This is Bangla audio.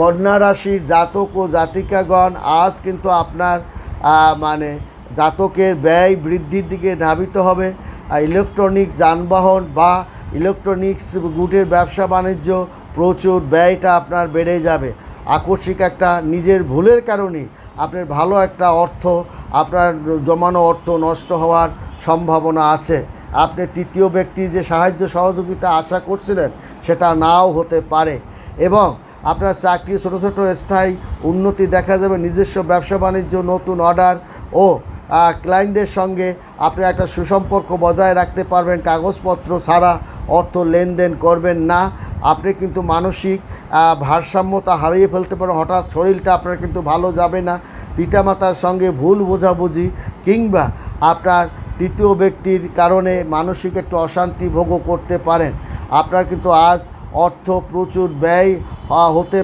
কন্যা রাশির জাতক ও জাতিকাগণ আজ কিন্তু আপনার মানে জাতকের ব্যয় বৃদ্ধির দিকে ধাবিত হবে। ইলেকট্রনিক্স যানবাহন বা ইলেকট্রনিক্স গুডের ব্যবসা বাণিজ্য প্রচুর ব্যয়টা আপনার বেড়ে যাবে। আকস্মিক একটা নিজের ভুলের কারণে আপনার ভালো একটা অর্থ, আপনার জমানো অর্থ নষ্ট হওয়ার সম্ভাবনা আছে। আপনি তৃতীয় ব্যক্তির যে সাহায্য সহযোগিতা আশা করছিলেন সেটা নাও হতে পারে, এবং আপনার চাকরি ছোটো ছোটো স্থায়ী উন্নতি দেখা যাবে। নিজস্ব ব্যবসা বাণিজ্য, নতুন অর্ডার ও ক্লায়েন্টদের সঙ্গে আপনি একটা সুসম্পর্ক বজায় রাখতে পারবেন। কাগজপত্র ছাড়া অর্থ লেনদেন করবেন না। আপনি কিন্তু মানসিক ভারসাম্যতা হারিয়ে ফেলতে পারেন। হঠাৎ শরীরটা আপনার কিন্তু ভালো যাবে না। পিতামাতার সঙ্গে ভুল বোঝাবুঝি কিংবা আপনার তৃতীয় ব্যক্তির কারণে মানসিক একটু অশান্তি ভোগও করতে পারেন। আপনার কিন্তু আজ অর্থ প্রচুর ব্যয় হতে